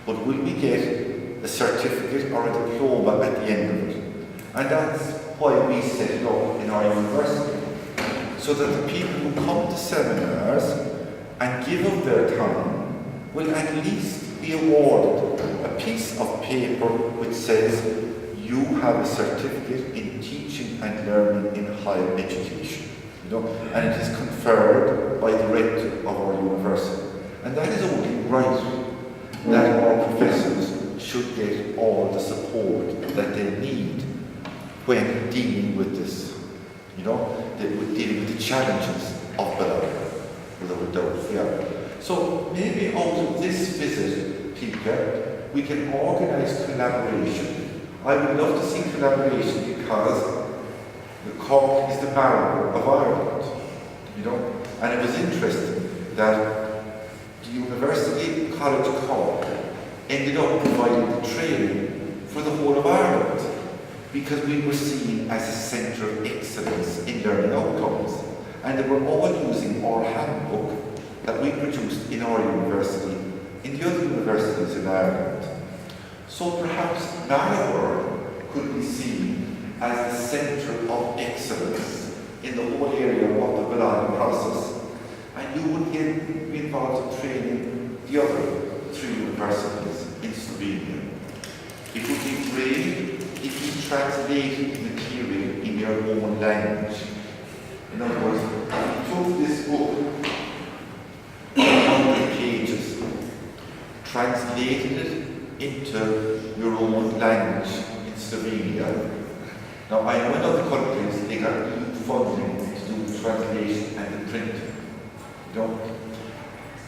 but will we get a certificate or a diploma at the end of it? And that's why we set it up in our university, so that the people who come to seminars and give up their time will at least be awarded a piece of paper which says you have a certificate in teaching and learning in higher education, and it is conferred by the rector of our university. And that is only right, that our professors should get all the support that they need when dealing with this, dealing with the challenges of Ballina, without a doubt. Yeah. So maybe out of this visit, Peter, we can organise collaboration. I would love to see collaboration because the Cork is the marrow of Ireland, and it was interesting that the University College Cork ended up providing the training for the whole of Ireland, because we were seen as a centre of excellence in learning outcomes, and they were all using our handbook that we produced in our university, in the other universities in Ireland. So perhaps Maribor could be seen as the centre of excellence in the whole area of the Bologna process, and you would then be involved in training the other 3 universities in Slovenia. It would be great if you translated material in your own language. In other words, if you took this book, 100 pages, translated it into your own language in Slovenia. Now, I know in other countries they got EU funding to do the translation and the printing,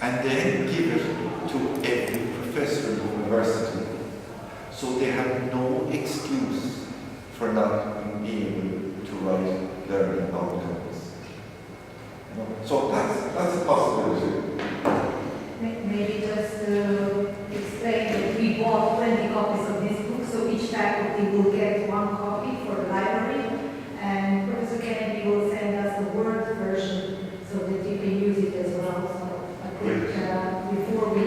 and then give it to every professor in the university, so they have no excuse for not being able to write learning outcomes. So that's a possibility. Maybe just to explain that we bought 20 copies of this book, so each faculty will get 1 copy for the library, and Professor Kennedy will send us the Word version so that you can use it as well. So I think before we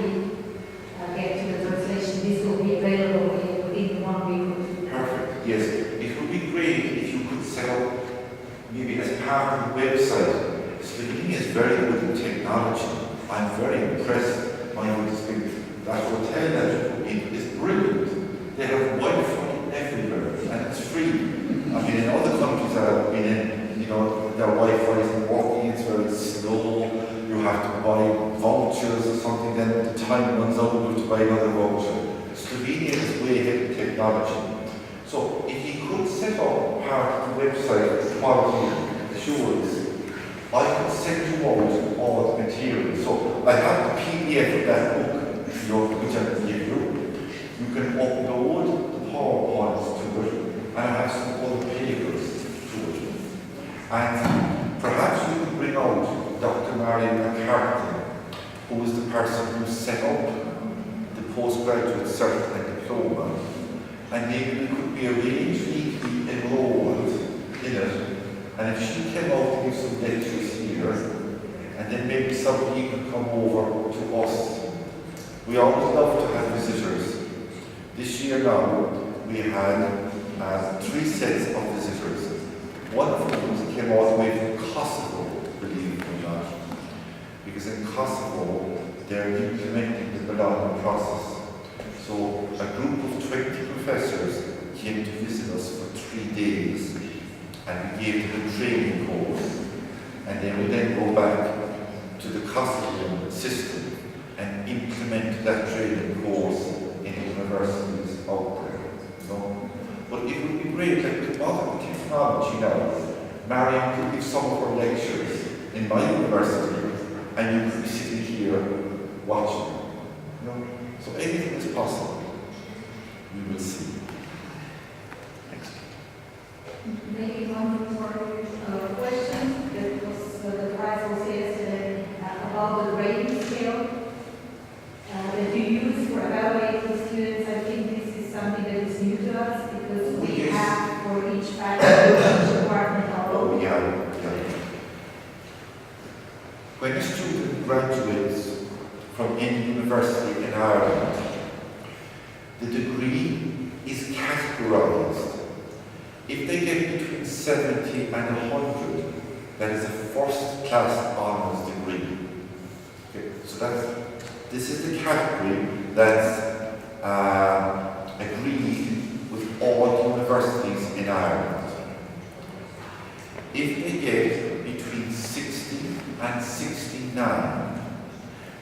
get to the translation, this will be available within 1 week or 2. Perfect, yes. It would be great if you could set up, maybe as part of the website. Slovenia is very good in technology. I'm very impressed by what has been. That hotel that you put in is brilliant. They have Wi-Fi everywhere, and it's free. I mean, in other countries that I've been in, their Wi-Fi isn't working, it's very slow. You have to buy vouchers or something, then the time runs out, you have to buy another voucher. Slovenia is way ahead in technology. So if you could set up part of the website quality assurance, I could send you out all the material. So I have the PDF of that book, which I can give you. You can upload the PowerPoints to it, and I have some other papers to it. And perhaps you could bring out Dr. Marion McCarthy, who was the person who set up the postgraduate cert and diploma, and maybe we could be arranged to be enrolled in it. And if she came out to give some lectures here, and then maybe somebody could come over to us. We always love to have visitors. This year now, we had 3 sets of visitors. One of them came all the way from Kosovo, believe it or not. Because in Kosovo, they're implementing the Bologna process. So a group of 20 professors came to visit us for 3 days. And we gave them a training course, and they would then go back to the Kosovan system and implement that training course in the universities out there. But it would be great, like with modern technology now, Marion could give some of her lectures in my university, and you could be sitting here watching. So anything is possible. We will see. Maybe one more question. That was the prize was yesterday about the rating scale that you use for evaluating students. I think this is something that is new to us because we have for each faculty, each department our own. Yeah. When a student graduates from any university in Ireland, the degree is categorized. If they get between 70 and 100, that is a first class honours degree. Okay, so this is the category that's agreed with all universities in Ireland. If they get between 60 and 69,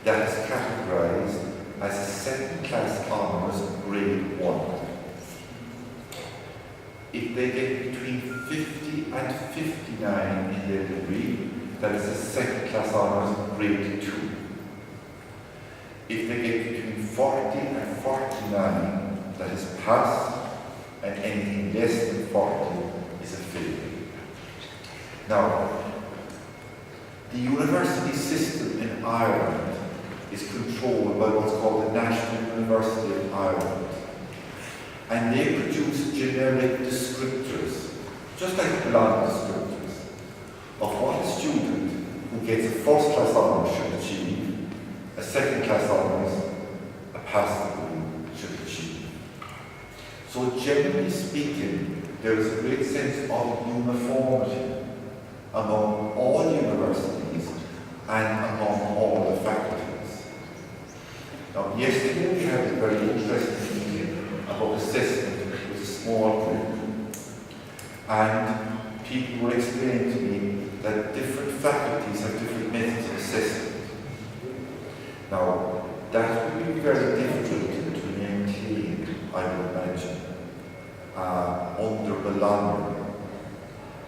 that is categorised as a second class honours grade 1. If they get between 50 and 59 in their degree, that is a second class honours grade 2. If they get between 40 and 49, that is pass, and anything less than 40 is a fail. Now, the university system in Ireland is controlled by what's called the National University of Ireland. And they produce generic descriptors, just like Bologna descriptors, of what a student who gets a first class honours should achieve, a second class honours, a pass degree should achieve. So generally speaking, there is a great sense of uniformity among all universities and among all the faculties. Now, yesterday we had a very interesting meeting about assessment with a small group, and people were explaining to me that different faculties have different methods of assessment. Now, that would be very difficult to maintain, I would imagine, under Bologna.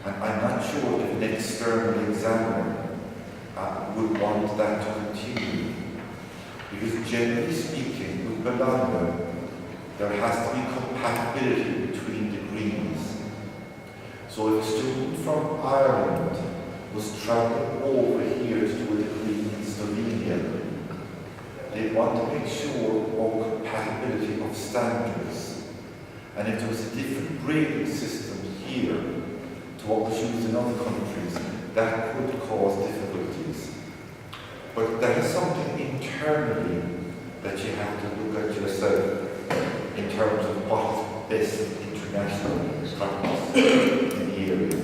And I'm not sure if an external examiner would want that to continue. Because generally speaking, with Bologna, there has to be compatibility between degrees. So if a student from Ireland was travelling over here to do a degree in Slovenia, they'd want to make sure of compatibility of standards. And if there was a different grading system here to what was used in other countries, that could cause difficulties. But that is something internally that you have to look at yourself in terms of what is best international practice in the area.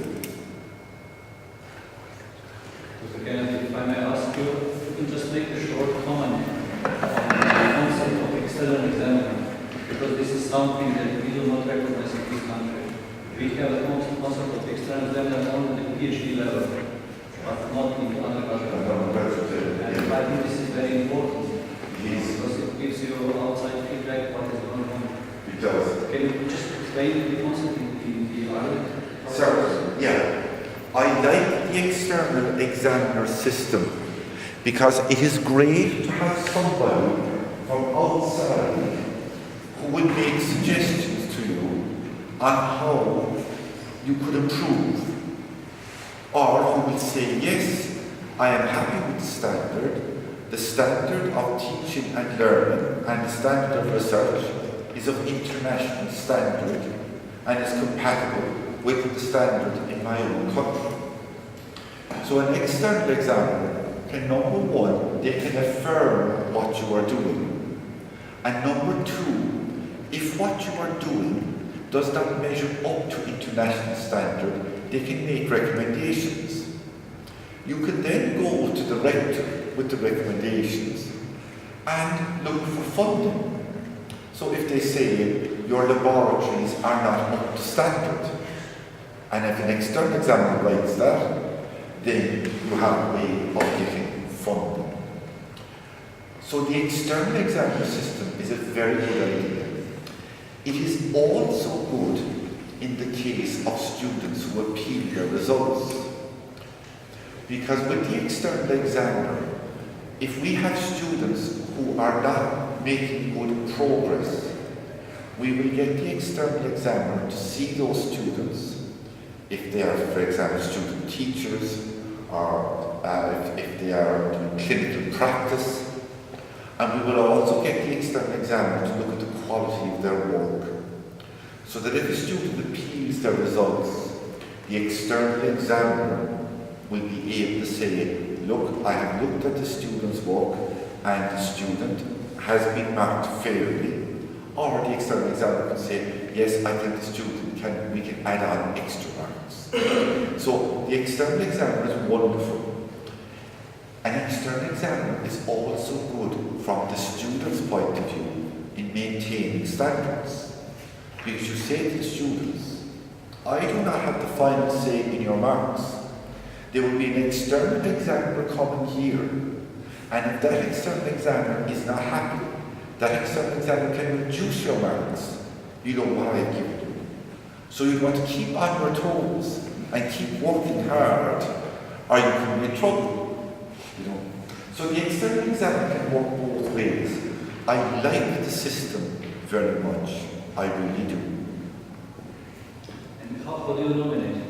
Mr. Kennedy, if I may ask you, you can just make a short comment on the concept of external examiner, because this is something that we do not recognize in this country. We have a concept of external examiner only at the PhD level, but not in the undergraduate level. And I think this is very important, because it gives you outside feedback what is going on. It does. Can you just explain the concept in the Ireland? So, yeah, I like the external examiner system because it is great to have somebody from outside who would make suggestions to you on how you could improve, or who will say, yes, I am happy with the standard of teaching and learning and the standard of research is of international standard and is compatible with the standard in my own country. So an external examiner can, number one, they can affirm what you are doing. And number two, if what you are doing does not measure up to international standard, they can make recommendations. You can then go to the rector with the recommendations and look for funding. So if they say your laboratories are not up to standard, and if an external examiner writes that, then you have a way of getting funding. So the external examiner system is a very good idea. It is also good in the case of students who appeal their results. Because with the external examiner, if we have students who are not making good progress, we will get the external examiner to see those students, if they are, for example, student teachers, or if they are doing clinical practice, and we will also get the external examiner to look at the quality of their work. So that if a student appeals their results, the external examiner will be able to say, look, I have looked at the student's work and the student has been marked fairly. Or the external examiner can say, yes, I think the student we can add on extra marks. So the external examiner is wonderful. An external examiner is also good from the student's point of view in maintaining standards. Because you say to the students, I do not have the final say in your marks. There will be an external examiner coming here, and if that external examiner is not happy, that external examiner can reduce your marks. You know what I have given you. So you want to keep on your toes and keep working hard, or you can be in trouble. You know. So the external examiner can work both ways. I like the system very much. I really do. And how do you nominate?